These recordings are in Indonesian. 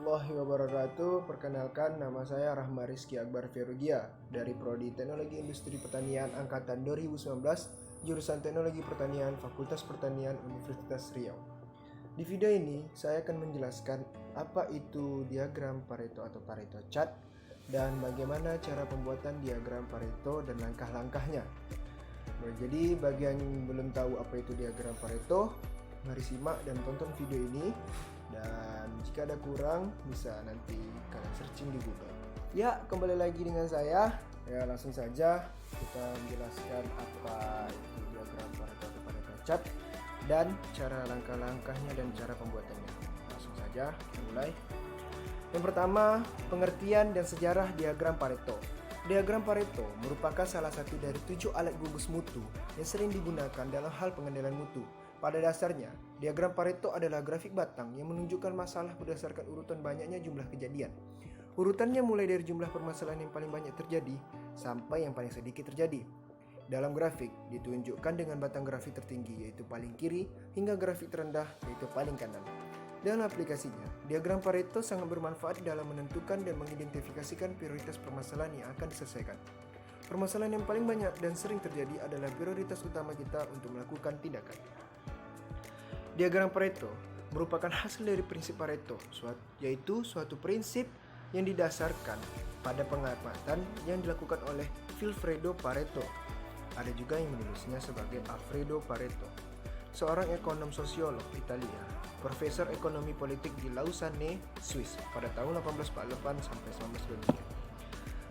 warahmatullahi wabarakatuh. Perkenalkan, nama saya Rahma Rizky Akbar Ferugia dari Prodi Teknologi Industri Pertanian Angkatan 2019, jurusan Teknologi Pertanian, Fakultas Pertanian, Universitas Riau. Di video ini, saya akan menjelaskan apa itu diagram Pareto atau Pareto chart dan bagaimana cara pembuatan diagram Pareto dan langkah-langkahnya. Jadi bagi yang belum tahu apa itu diagram Pareto, mari simak dan tonton video ini. Dan jika ada kurang, bisa nanti kalian searching di Google. Ya, kembali lagi dengan saya. Ya, langsung saja kita menjelaskan apa itu diagram Pareto atau Pareto chart dan cara langkah-langkahnya dan cara pembuatannya. Langsung saja kita mulai. Yang pertama, pengertian dan sejarah diagram Pareto. Diagram Pareto merupakan salah satu dari 7 alat gugus mutu yang sering digunakan dalam hal pengendalian mutu. Pada dasarnya, diagram Pareto adalah grafik batang yang menunjukkan masalah berdasarkan urutan banyaknya jumlah kejadian. Urutannya mulai dari jumlah permasalahan yang paling banyak terjadi sampai yang paling sedikit terjadi. Dalam grafik ditunjukkan dengan batang grafik tertinggi yaitu paling kiri hingga grafik terendah yaitu paling kanan. Dalam aplikasinya, diagram Pareto sangat bermanfaat dalam menentukan dan mengidentifikasikan prioritas permasalahan yang akan diselesaikan. Permasalahan yang paling banyak dan sering terjadi adalah prioritas utama kita untuk melakukan tindakan. Diagram Pareto merupakan hasil dari prinsip Pareto, yaitu suatu prinsip yang didasarkan pada pengamatan yang dilakukan oleh Vilfredo Pareto. Ada juga yang menulisnya sebagai Alfredo Pareto, seorang ekonom sosiolog Italia, profesor ekonomi politik di Lausanne, Swiss pada tahun 1848 sampai 1922.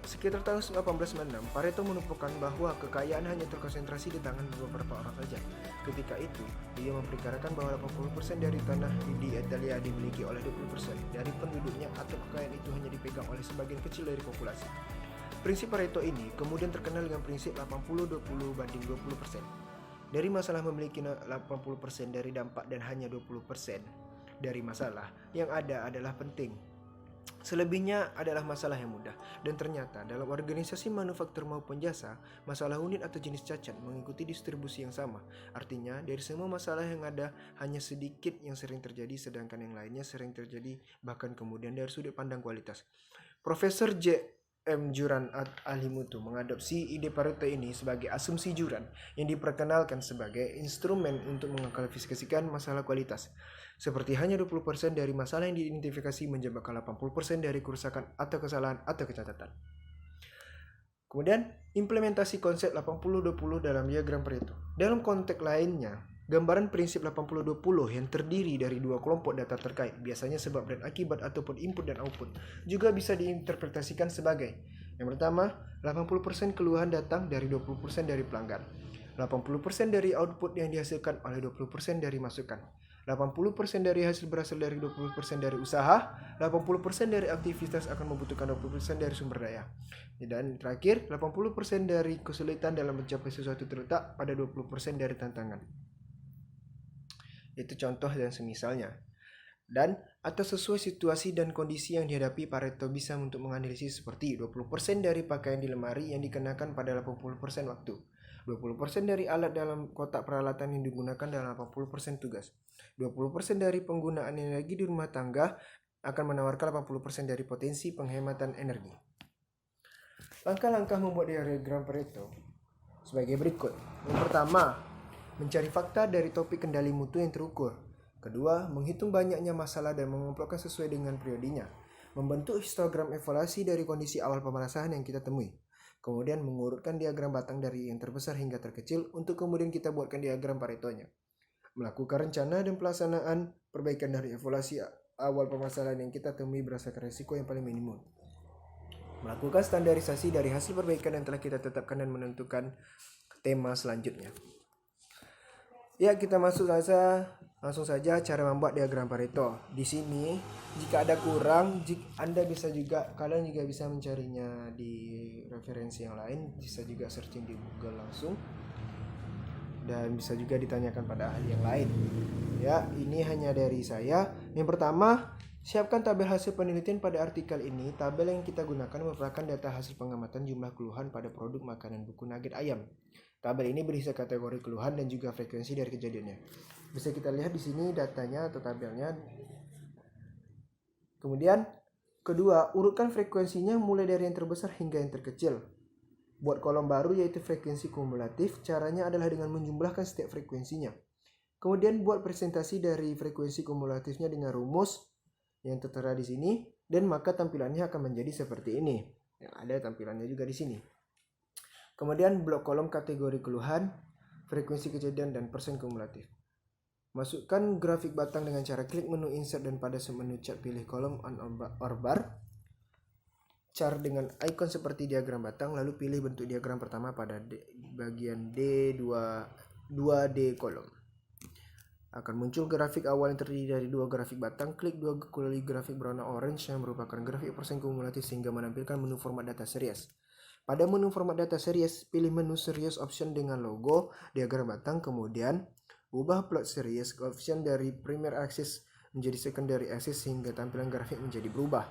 Sekitar tahun 1896, Pareto menemukan bahwa kekayaan hanya terkonsentrasi di tangan beberapa orang saja. Ketika itu, dia memperkirakan bahwa 80% dari tanah di Italia dimiliki oleh 20% dari penduduknya atau kekayaan itu hanya dipegang oleh sebagian kecil dari populasi. Prinsip Pareto ini kemudian terkenal dengan prinsip 80-20 banding 20%. Dari masalah memiliki 80% dari dampak dan hanya 20% dari masalah yang ada adalah penting. Selebihnya adalah masalah yang mudah, dan ternyata dalam organisasi manufaktur maupun jasa, masalah unit atau jenis cacat mengikuti distribusi yang sama. Artinya, dari semua masalah yang ada, hanya sedikit yang sering terjadi, sedangkan yang lainnya sering terjadi bahkan kemudian dari sudut pandang kualitas. Profesor J.M. Juran Alimutu mengadopsi ide Pareto ini sebagai asumsi Juran yang diperkenalkan sebagai instrumen untuk mengklasifikasikan masalah kualitas. Seperti hanya 20% dari masalah yang diidentifikasi menyebabkan 80% dari kerusakan atau kesalahan atau kecacatan. Kemudian, implementasi konsep 80-20 dalam diagram Pareto. Dalam konteks lainnya, gambaran prinsip 80-20 yang terdiri dari dua kelompok data terkait, biasanya sebab dan akibat ataupun input dan output, juga bisa diinterpretasikan sebagai: yang pertama, 80% keluhan datang dari 20% dari pelanggan. 80% dari output yang dihasilkan oleh 20% dari masukan. 80% dari hasil berasal dari 20% dari usaha. 80% dari aktivitas akan membutuhkan 20% dari sumber daya. Dan terakhir, 80% dari kesulitan dalam mencapai sesuatu terletak pada 20% dari tantangan. Itu contoh dan semisalnya. Dan atas sesuai situasi dan kondisi yang dihadapi, Pareto bisa untuk menganalisis seperti 20% dari pakaian di lemari yang dikenakan pada 80% waktu. 20% dari alat dalam kotak peralatan yang digunakan dalam 80% tugas. 20% dari penggunaan energi di rumah tangga akan menawarkan 80% dari potensi penghematan energi. Langkah-langkah membuat diagram Pareto sebagai berikut. Yang pertama, mencari fakta dari topik kendali mutu yang terukur. Kedua, menghitung banyaknya masalah dan mengumpulkan sesuai dengan periodenya. Membentuk histogram evaluasi dari kondisi awal pemanasan yang kita temui. Kemudian mengurutkan diagram batang dari yang terbesar hingga terkecil untuk kemudian kita buatkan diagram Paretonya. Melakukan rencana dan pelaksanaan perbaikan dari evaluasi awal permasalahan yang kita temui berdasarkan risiko yang paling minimum. Melakukan standarisasi dari hasil perbaikan yang telah kita tetapkan dan menentukan tema selanjutnya. Ya, kita langsung saja cara membuat diagram Pareto. Di sini, jika ada kurang, kalian juga bisa mencarinya di referensi yang lain, bisa juga searching di Google langsung, dan bisa juga ditanyakan pada ahli yang lain. Ya, ini hanya dari saya. Yang pertama, siapkan tabel hasil penelitian pada artikel ini. Tabel yang kita gunakan merupakan data hasil pengamatan jumlah keluhan pada produk makanan buku nugget ayam. Tabel ini berisi kategori keluhan dan juga frekuensi dari kejadiannya. Bisa kita lihat di sini datanya atau tabelnya. Kemudian kedua, urutkan frekuensinya mulai dari yang terbesar hingga yang terkecil. Buat kolom baru yaitu frekuensi kumulatif, caranya adalah dengan menjumlahkan setiap frekuensinya. Kemudian buat presentasi dari frekuensi kumulatifnya dengan rumus yang tertera di sini, dan maka tampilannya akan menjadi seperti ini. Yang ada tampilannya juga di sini. Kemudian blok kolom kategori keluhan, frekuensi kejadian, dan persen kumulatif. Masukkan grafik batang dengan cara klik menu insert dan pada submenu chart pilih kolom on or bar. Chart dengan icon seperti diagram batang, lalu pilih bentuk diagram pertama pada bagian D2 2D kolom. Akan muncul grafik awal yang terdiri dari dua grafik batang. Klik dua kali grafik berwarna orange yang merupakan grafik persen kumulatif sehingga menampilkan menu format data series. Pada menu format data series, pilih menu series option dengan logo diagram batang, kemudian ubah plot series option dari primary axis menjadi secondary axis sehingga tampilan grafik menjadi berubah.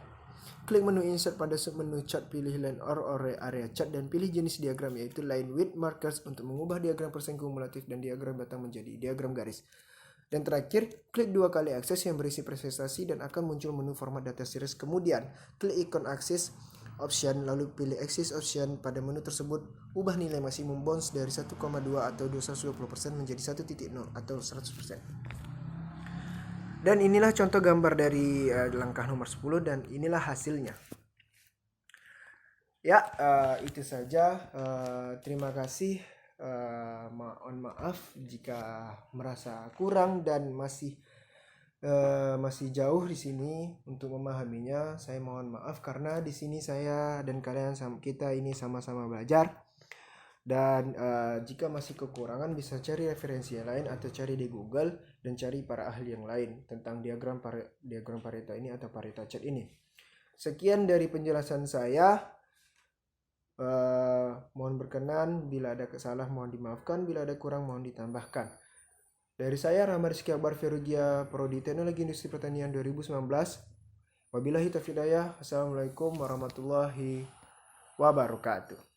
Klik menu insert pada submenu chart, pilih line or area chart dan pilih jenis diagram yaitu line width markers untuk mengubah diagram persen kumulatif dan diagram batang menjadi diagram garis. Dan terakhir, klik dua kali akses yang berisi presentasi dan akan muncul menu format data series. Kemudian, klik ikon axis option lalu pilih axis option. Pada menu tersebut, ubah nilai maksimum bounce dari 1,2 atau 220% menjadi 1.0 atau 100%. Dan inilah contoh gambar dari langkah nomor 10 dan inilah hasilnya. Ya, itu saja. Terima kasih. Mohon maaf jika merasa kurang dan masih jauh di sini untuk memahaminya. Saya mohon maaf karena di sini saya dan kalian kita ini sama-sama belajar. Dan jika masih kekurangan bisa cari referensi yang lain atau cari di Google dan cari para ahli yang lain tentang diagram Pareto ini atau Pareto chart ini. Sekian dari penjelasan saya. Mohon berkenan, bila ada kesalahan mohon dimaafkan, bila ada kurang mohon ditambahkan. Dari saya Rahmar Rizky Akbar Ferugia, Prodi Teknologi Industri Pertanian 2019. Wabillahi taufiq hidayah. Assalamualaikum warahmatullahi wabarakatuh.